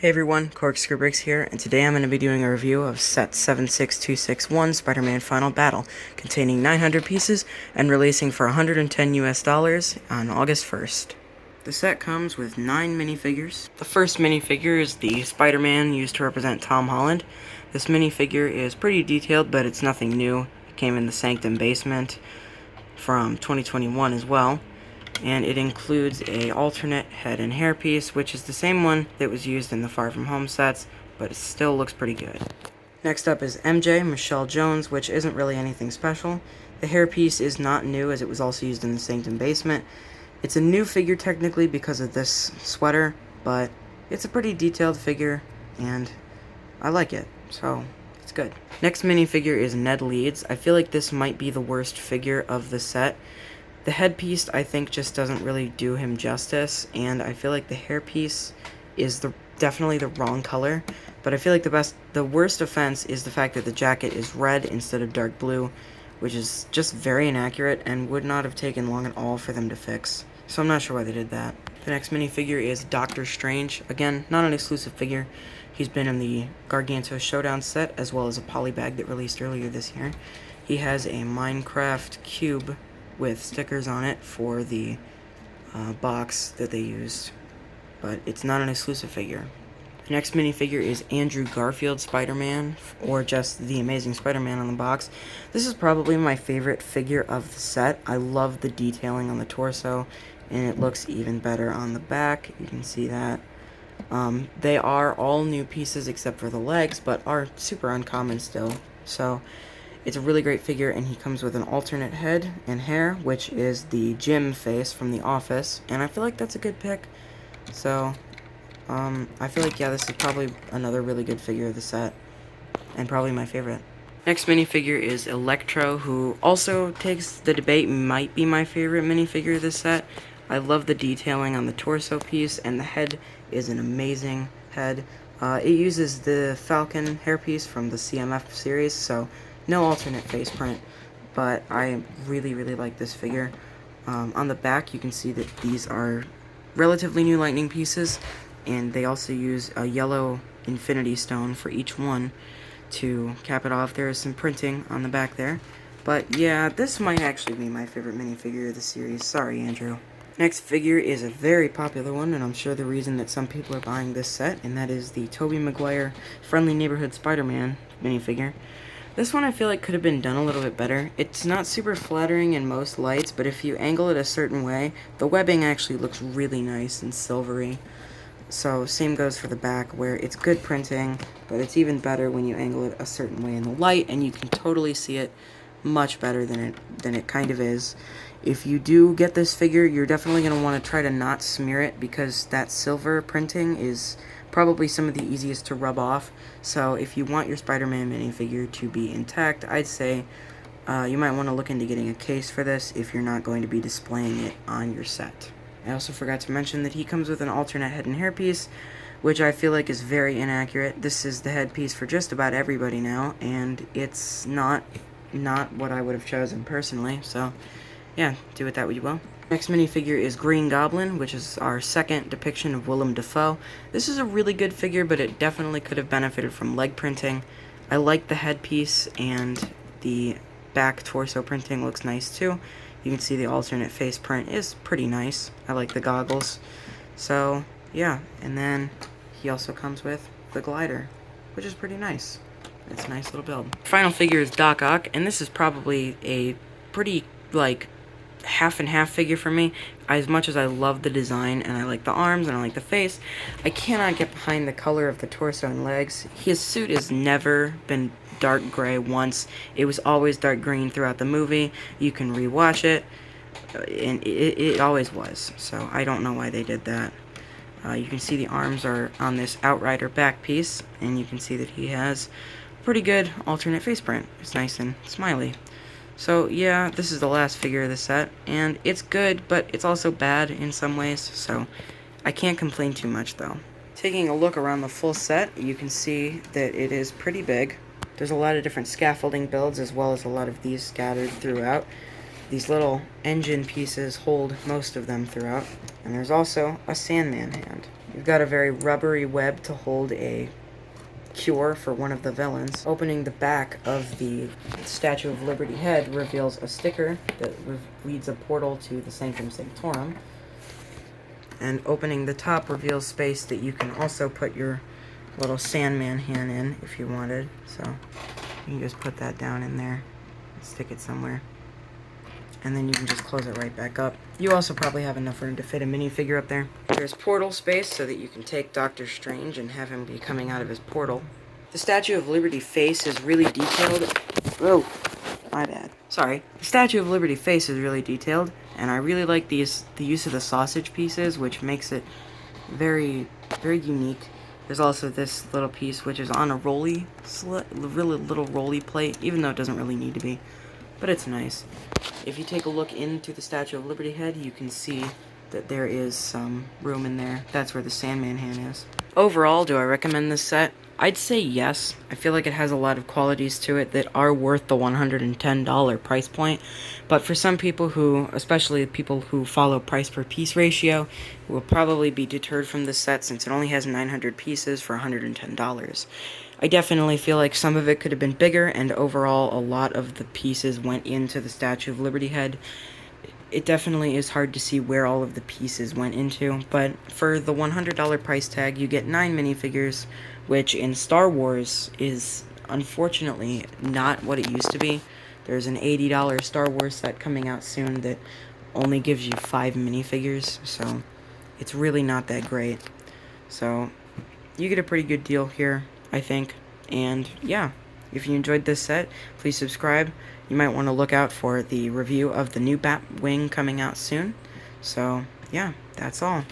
Hey everyone, Corkscrew Bricks here, and today I'm going to be doing a review of set 76261 Spider-Man Final Battle, containing 900 pieces and releasing for $110 US on August 1st. The set comes with 9 minifigures. The first minifigure is the Spider-Man used to represent Tom Holland. This minifigure is pretty detailed, but it's nothing new. It came in the Sanctum basement from 2021 as well. And it includes a alternate head and hair piece, which is the same one that was used in the Far From Home sets, but it still looks pretty good. Next up is MJ, Michelle Jones, which isn't really anything special. The hair piece is not new, as it was also used in the Sanctum basement. It's a new figure technically because of this sweater, but it's a pretty detailed figure, and I like it, so it's good. Next minifigure is Ned Leads. I feel like this might be the worst figure of the set. The headpiece, I think, just doesn't really do him justice, and I feel like the hairpiece is definitely the wrong color, but I feel like the worst offense is the fact that the jacket is red instead of dark blue, which is just very inaccurate and would not have taken long at all for them to fix. So I'm not sure why they did that. The next minifigure is Doctor Strange. Again, not an exclusive figure. He's been in the Gargantua Showdown set, as well as a polybag that released earlier this year. He has a Minecraft cube with stickers on it for the box that they used, but it's not an exclusive figure. The next minifigure is Andrew Garfield Spider-Man, or just the Amazing Spider-Man on the box. This is probably my favorite figure of the set. I love the detailing on the torso, and it looks even better on the back. You can see that. They are all new pieces except for the legs, but are super uncommon still. So it's a really great figure, and he comes with an alternate head and hair, which is the Jim face from The Office, and I feel like that's a good pick. So, I feel like, yeah, this is probably another really good figure of the set, and probably my favorite. Next minifigure is Electro, who also takes the debate, might be my favorite minifigure of the set. I love the detailing on the torso piece, and the head is an amazing head. It uses the Falcon hairpiece from the CMF series, so no alternate face print, but I really like this figure. On the back, you can see that these are relatively new lightning pieces, and they also use a yellow infinity stone for each one to cap it off. There is some printing on the back there, but yeah, this might actually be my favorite minifigure of the series. Sorry, Andrew. Next figure is a very popular one, and I'm sure the reason that some people are buying this set, and that is the Toby McGuire Friendly Neighborhood Spider-Man minifigure. This one I feel like could have been done a little bit better. It's not super flattering in most lights, but if you angle it a certain way, the webbing actually looks really nice and silvery. So same goes for the back, where it's good printing, but it's even better when you angle it a certain way in the light, and you can totally see it much better than it kind of is. If you do get this figure, you're definitely going to want to try to not smear it, because that silver printing is probably some of the easiest to rub off. So if you want your Spider-Man minifigure to be intact, I'd say you might want to look into getting a case for this if you're not going to be displaying it on your set. I also forgot to mention that he comes with an alternate head and hair piece, which I feel like is very inaccurate. This is the headpiece for just about everybody now, and it's not what I would have chosen personally, so yeah, do with that what you will. Next minifigure is Green Goblin, which is our second depiction of Willem Dafoe. This is a really good figure, but it definitely could have benefited from leg printing. I like the headpiece, and the back torso printing looks nice too. You can see the alternate face print is pretty nice. I like the goggles. So, yeah, and then he also comes with the glider, which is pretty nice. It's a nice little build. Final figure is Doc Ock, and this is probably a pretty, half and half figure for me. As much as I love the design and I like the arms and I like the face, I cannot get behind the color of the torso and legs. His suit has never been dark gray once. It was always dark green throughout the movie. You can rewatch it, and it always was. So I don't know why they did that. You can see the arms are on this Outrider back piece, and you can see that he has pretty good alternate face print. It's nice and smiley. So yeah, this is the last figure of the set, and it's good, but it's also bad in some ways, so I can't complain too much though. Taking a look around the full set, you can see that it is pretty big. There's a lot of different scaffolding builds, as well as a lot of these scattered throughout. These little engine pieces hold most of them throughout, and there's also a Sandman hand. You've got a very rubbery web to hold a cure for one of the villains. Opening the back of the Statue of Liberty head reveals a sticker that leads a portal to the Sanctum Sanctorum. And opening the top reveals space that you can also put your little Sandman hand in if you wanted. So you can just put that down in there and stick it somewhere. And then you can just close it right back up. You also probably have enough room to fit a minifigure up there. There's portal space so that you can take Doctor Strange and have him be coming out of his portal. The Statue of Liberty face is really detailed. Oh, my bad. Sorry. The Statue of Liberty face is really detailed, and I really like the use of the sausage pieces, which makes it very, very unique. There's also this little piece which is on a really little rolly plate, even though it doesn't really need to be. But it's nice. If you take a look into the Statue of Liberty head, you can see that there is some room in there. That's where the Sandman hand is. Overall, do I recommend this set? I'd say yes. I feel like it has a lot of qualities to it that are worth the $110 price point. But for some people who, especially people who follow price per piece ratio, will probably be deterred from this set since it only has 900 pieces for $110. I definitely feel like some of it could have been bigger, and overall a lot of the pieces went into the Statue of Liberty head. It definitely is hard to see where all of the pieces went into, but for the $100 price tag, you get 9 minifigures, which in Star Wars is unfortunately not what it used to be. There's an $80 Star Wars set coming out soon that only gives you 5 minifigures, so it's really not that great. So you get a pretty good deal here, I think. And yeah, if you enjoyed this set, please subscribe. You might want to look out for the review of the new Batwing coming out soon. So yeah, that's all.